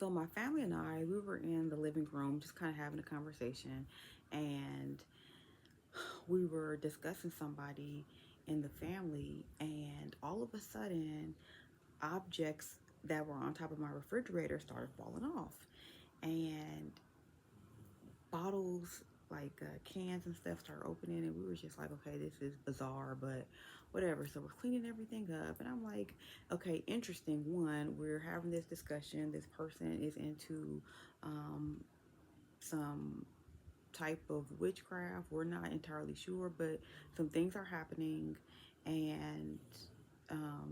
So my family and I, we were in the living room just kind of having a conversation, and we were discussing somebody in the family, and all of a sudden, objects that were on top of my refrigerator started falling off, and bottles like cans and stuff started opening, and we were just like, okay, this is bizarre, but whatever. So we're cleaning everything up, and I'm like, okay, interesting. One, we're having this discussion. This person is into um, some type of witchcraft. We're not entirely sure, but some things are happening, and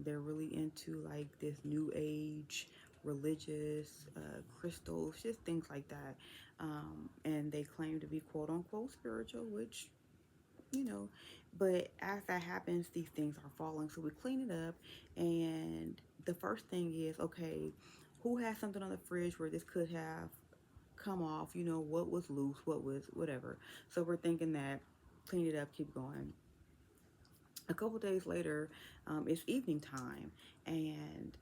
they're really into like this new age religious crystals, just things like that. And they claim to be quote unquote spiritual, which you know, but as that happens, these things are falling. So we clean it up, and the first thing is okay, who has something on the fridge where this could have come off, what was loose, what was whatever. So we're thinking that, clean it up, keep going. A couple days later, it's evening time, and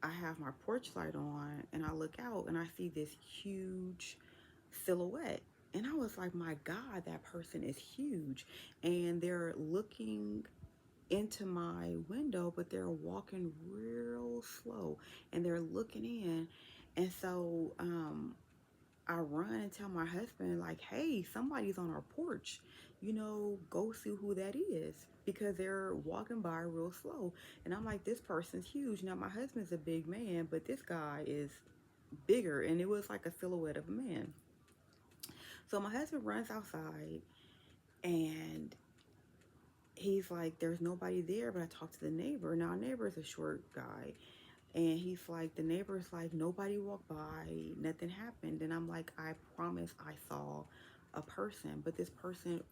I have my porch light on, and I look out and I see this huge silhouette. And I was like, my God, that person is huge. And they're looking into my window, but they're walking real slow and they're looking in. And so I run and tell my husband, like, hey, somebody's on our porch. Go see who that is, because they're walking by real slow. And I'm like, this person's huge. Now, my husband's a big man, but this guy is bigger. And it was like a silhouette of a man. So my husband runs outside, and he's like, there's nobody there. But I talked to the neighbor. Now, our neighbor is a short guy. And he's like, the neighbor's like, nobody walked by, nothing happened. And I'm like, I promise I saw a person, but this person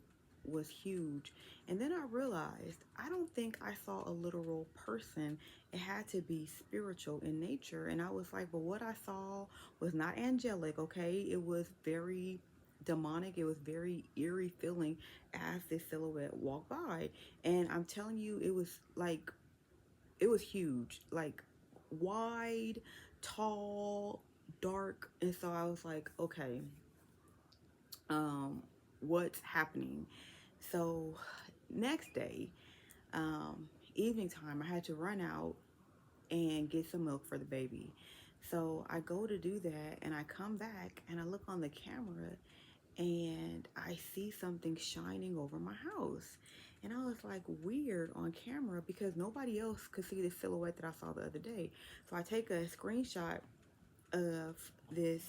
was huge. And then I realized, I don't think I saw a literal person. It had to be spiritual in nature. And I was like, but what I saw was not angelic, okay? It was very demonic. It was very eerie feeling as this silhouette walked by. And I'm telling you, it was huge, like wide, tall, dark. And so I was like, okay, um, what's happening? So next day, evening time, I had to run out and get some milk for the baby. So I go to do that, and I come back and I look on the camera, and I see something shining over my house. And I was like, weird on camera, because nobody else could see the silhouette that I saw the other day. So I take a screenshot of this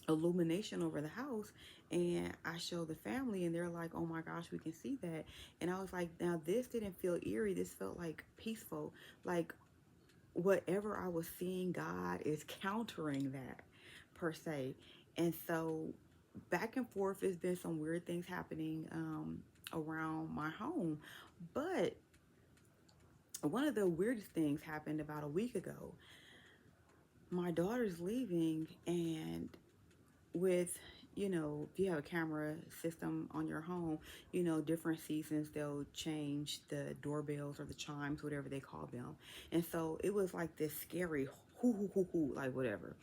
illumination over the house, and I show the family, and they're like, oh my gosh, we can see that. And I was like, now this didn't feel eerie, this felt like peaceful. Like whatever I was seeing, God is countering that, per se. And so back and forth, there's been some weird things happening around my home. But one of the weirdest things happened about a week ago. My daughter's leaving, and with, if you have a camera system on your home, different seasons they'll change the doorbells or the chimes, whatever they call them. And so it was like this scary hoo hoo hoo hoo, like whatever.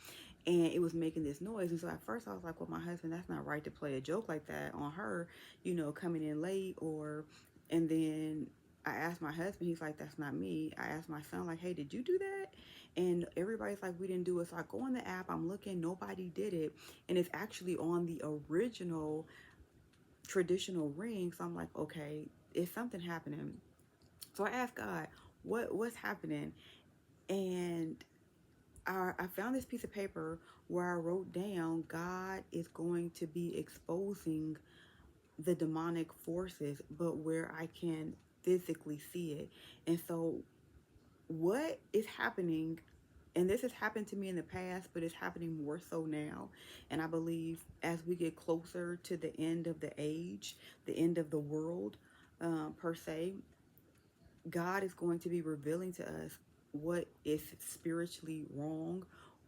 And it was making this noise. And so at first I was like, well, my husband, that's not right to play a joke like that on her, coming in late. And then I asked my husband, he's like, that's not me. I asked my son, like, hey, did you do that? And everybody's like, we didn't do it. So I go on the app, I'm looking, nobody did it. And it's actually on the original traditional ring. So I'm like, okay, is something happening? So I asked God, what's happening? And I found this piece of paper where I wrote down, God is going to be exposing the demonic forces, but where I can physically see it. And so what is happening, and this has happened to me in the past, but it's happening more so now. And I believe as we get closer to the end of the age, the end of the world, per se, God is going to be revealing to us what is spiritually wrong,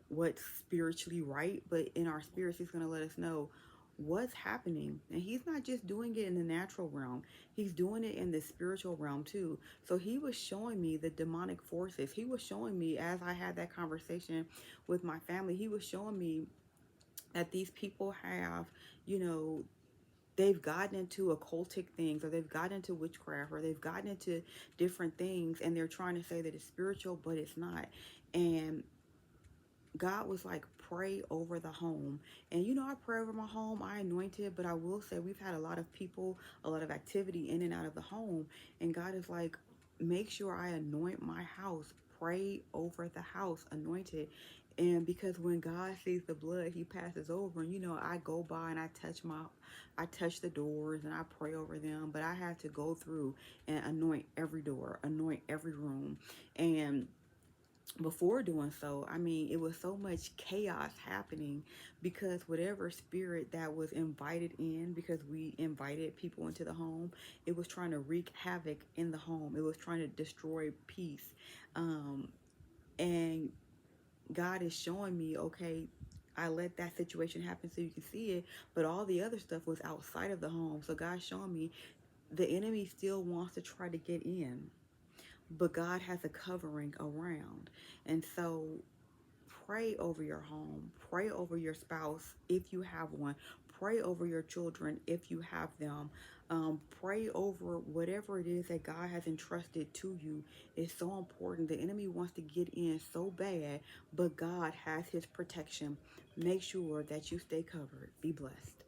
what's spiritually right. But in our spirits, He's going to let us know what's happening. And he's not just doing it in the natural realm, he's doing it in the spiritual realm too. So he was showing me the demonic forces. He was showing me, as I had that conversation with my family, he was showing me that these people have, you know, they've gotten into occultic things, or they've gotten into witchcraft, or they've gotten into different things, and they're trying to say that it's spiritual, but it's not. And God was like, pray over the home. And you know, I pray over my home, I anoint it, but I will say we've had a lot of people, a lot of activity in and out of the home. And God is like, make sure I anoint my house. Pray over the house, anoint it. And because when God sees the blood, he passes over. And you know, I go by and I touch the doors and I pray over them. But I had to go through and anoint every door, anoint every room. And before doing so, I mean, it was so much chaos happening because whatever spirit that was invited in, because we invited people into the home, it was trying to wreak havoc in the home. It was trying to destroy peace. Um, and God is showing me, okay, I let that situation happen so you can see it, but all the other stuff was outside of the home. So God's showing me the enemy still wants to try to get in, but God has a covering around. And so pray over your home, pray over your spouse if you have one, pray over your children if you have them. Pray over whatever it is that God has entrusted to you. It's so important. The enemy wants to get in so bad, but God has his protection. Make sure that you stay covered. Be blessed.